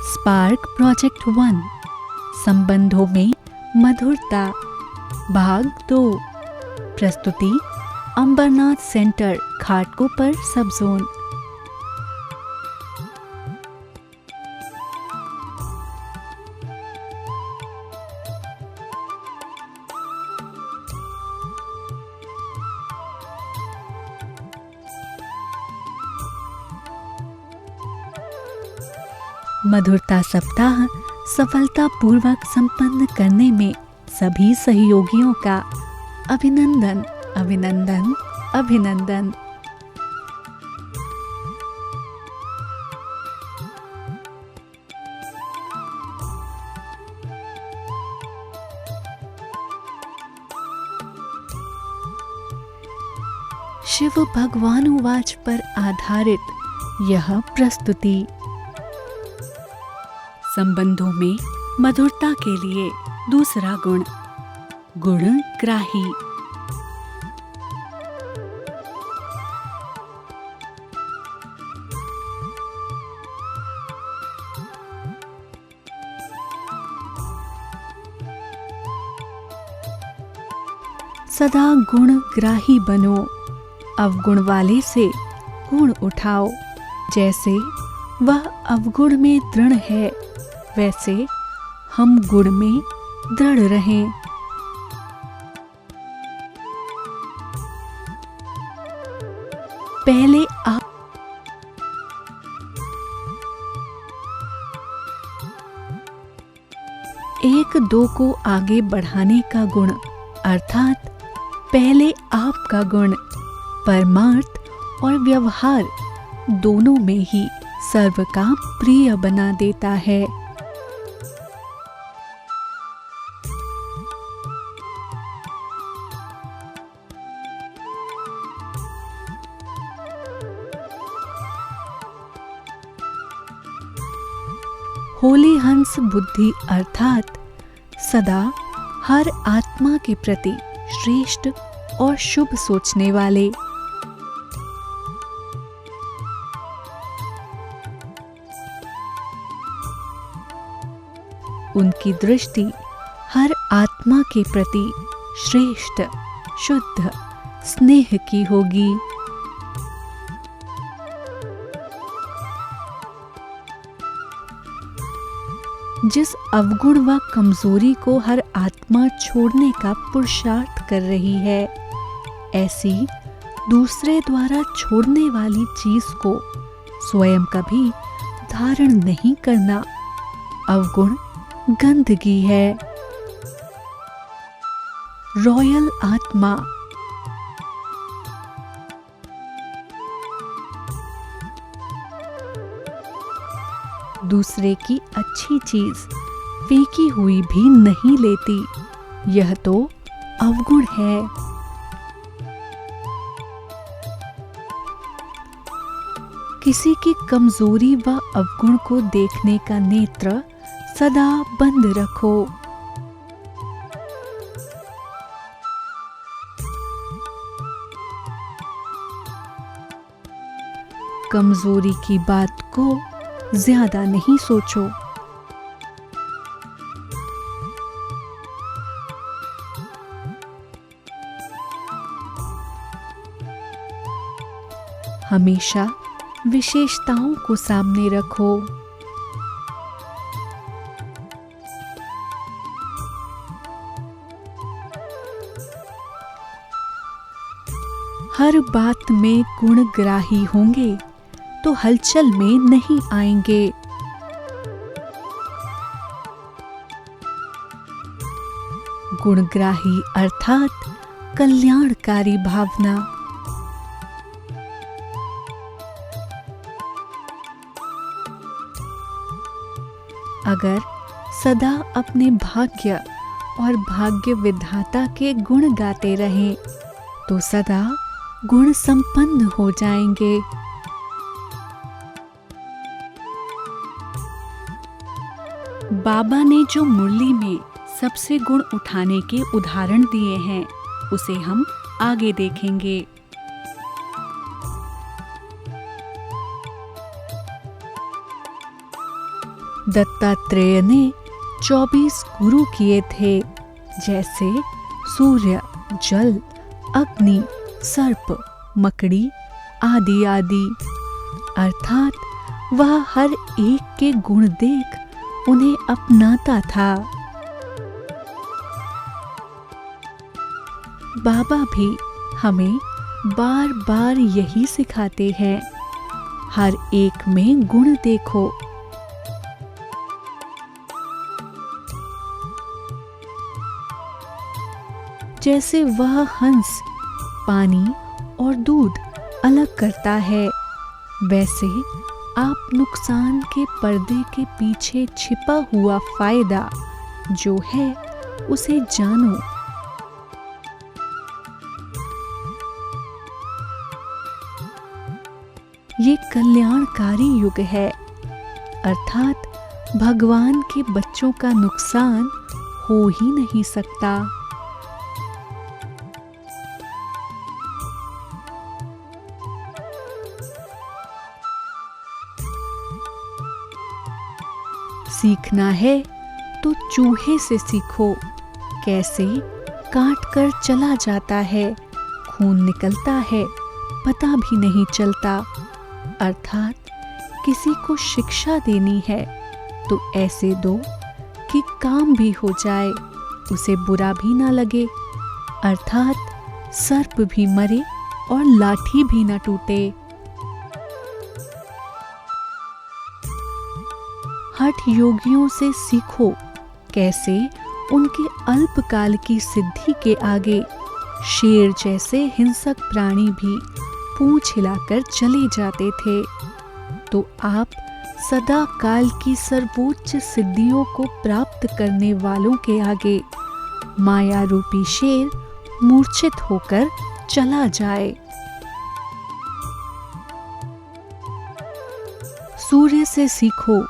Spark project 1 संबंधों में मधुरता भाग 2 प्रस्तुति अंबरनाथ सेंटर घाटकोपर सब जोन। मधुरता सप्ताह सफलतापूर्वक संपन्न करने में सभी सहयोगियों का अभिनंदन अभिनंदन अभिनंदन। शिव भगवानुवाच पर आधारित यह प्रस्तुति संबंधों में मधुरता के लिए दूसरा गुण गुणग्राही। सदा गुणग्राही बनो, अवगुण वाले से गुण उठाओ। जैसे वह अवगुण में दृढ़ है, वैसे हम गुण में दृढ़ रहें। पहले आप एक दो को आगे बढ़ाने का गुण, अर्थात पहले आपका गुण परमार्थ और व्यवहार दोनों में ही सर्व का प्रिय बना देता है। होली हंस बुद्धि अर्थात सदा हर आत्मा के प्रति श्रेष्ठ और शुभ सोचने वाले। उनकी दृष्टि हर आत्मा के प्रति श्रेष्ठ शुद्ध स्नेह की होगी। जिस अवगुण व कमजोरी को हर आत्मा छोड़ने का पुरुषार्थ कर रही है, ऐसी दूसरे द्वारा छोड़ने वाली चीज को स्वयं कभी धारण नहीं करना अवगुण गंदगी है। रॉयल आत्मा दूसरे की अच्छी चीज फेंकी हुई भी नहीं लेती, यह तो अवगुण है। किसी की कमजोरी व अवगुण को देखने का नेत्र सदा बंद रखो। कमजोरी की बात को ज्यादा नहीं सोचो। हमेशा विशेषताओं को सामने रखो। हर बात में गुणग्राही होंगे तो हलचल में नहीं आएंगे। गुणग्राही अर्थात कल्याणकारी भावना। अगर सदा अपने भाग्य और भाग्य विधाता के गुण गाते रहें तो सदा गुण संपन्न हो जाएंगे। बाबा ने जो मुरली में सबसे गुण उठाने के उदाहरण दिए हैं, उसे हम आगे देखेंगे। दत्तात्रेय ने 24 गुरु किए थे, जैसे सूर्य, जल, अग्नि, सर्प, मकड़ी आदि आदि। अर्थात वह हर एक के गुण देख उन्हें अपनाता था। बाबा भी हमें बार बार यही सिखाते हैं, हर एक में गुण देखो। जैसे वह हंस पानी और दूध अलग करता है, वैसे आप नुकसान के पर्दे के पीछे छिपा हुआ फायदा जो है उसे जानो। ये कल्याणकारी युग है, अर्थात भगवान के बच्चों का नुकसान हो ही नहीं सकता। सीखना है तो चूहे से सीखो, कैसे काट कर चला जाता है, खून निकलता है, पता भी नहीं चलता। अर्थात किसी को शिक्षा देनी है तो ऐसे दो कि काम भी हो जाए, उसे बुरा भी ना लगे। अर्थात सर्प भी मरे और लाठी भी ना टूटे। हठ योगियों से सीखो, कैसे उनके अल्पकाल की सिद्धि के आगे शेर जैसे हिंसक प्राणी भी पूंछ हिलाकर चले जाते थे, तो आप सदा काल की सर्वोच्च सिद्धियों को प्राप्त करने वालों के आगे माया रूपी शेर मूर्छित होकर चला जाए। सूर्य से सीखो,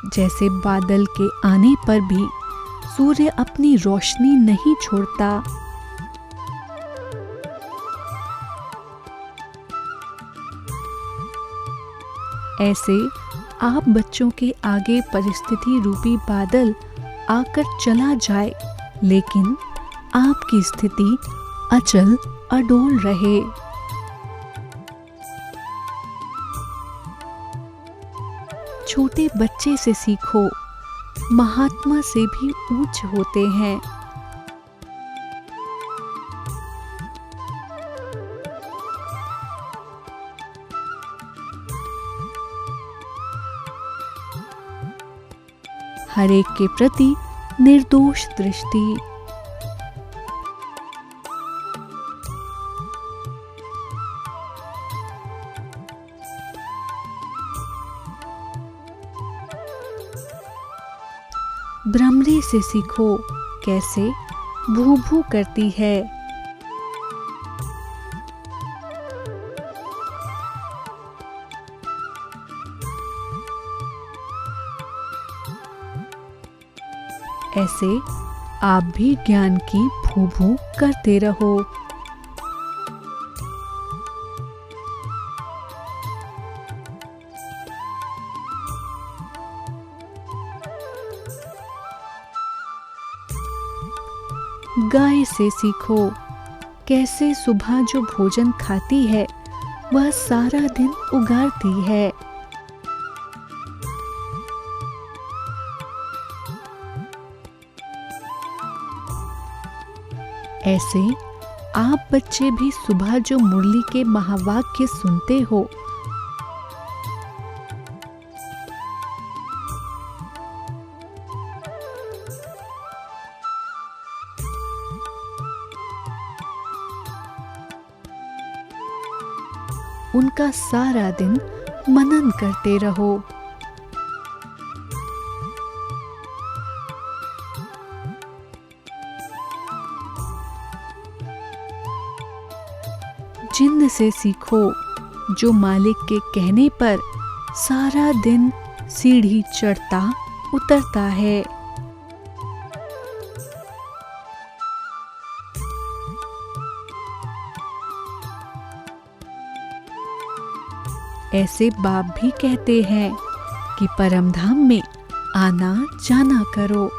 जैसे बादल के आने पर भी सूर्य अपनी रोशनी नहीं छोड़ता। ऐसे आप बच्चों के आगे परिस्थिति रूपी बादल आकर चला जाए, लेकिन आपकी स्थिति अचल अडोल रहे। छोटे बच्चे से सीखो, महात्मा से भी ऊंच होते हैं। हर एक के प्रति निर्दोष दृष्टि। भ्रमरी से सीखो, कैसे भू भू करती है। ऐसे आप भी ज्ञान की भू भू करते रहो। गाय से सीखो, कैसे सुबह जो भोजन खाती है वह सारा दिन उगारती है। ऐसे आप बच्चे भी सुबह जो मुरली के महावाक्य सुनते हो, उनका सारा दिन मनन करते रहो। जिन्न से सीखो, जो मालिक के कहने पर सारा दिन सीढ़ी चढ़ता उतरता है। ऐसे बाप भी कहते हैं कि परमधाम में आना जाना करो।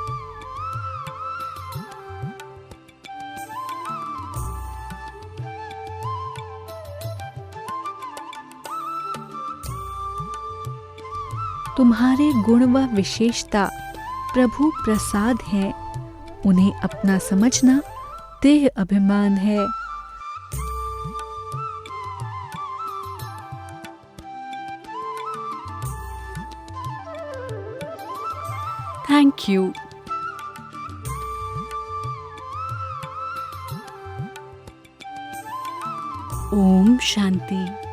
तुम्हारे गुण व विशेषता प्रभु प्रसाद हैं, उन्हें अपना समझना देह अभिमान है। Thank you. ओम शांति।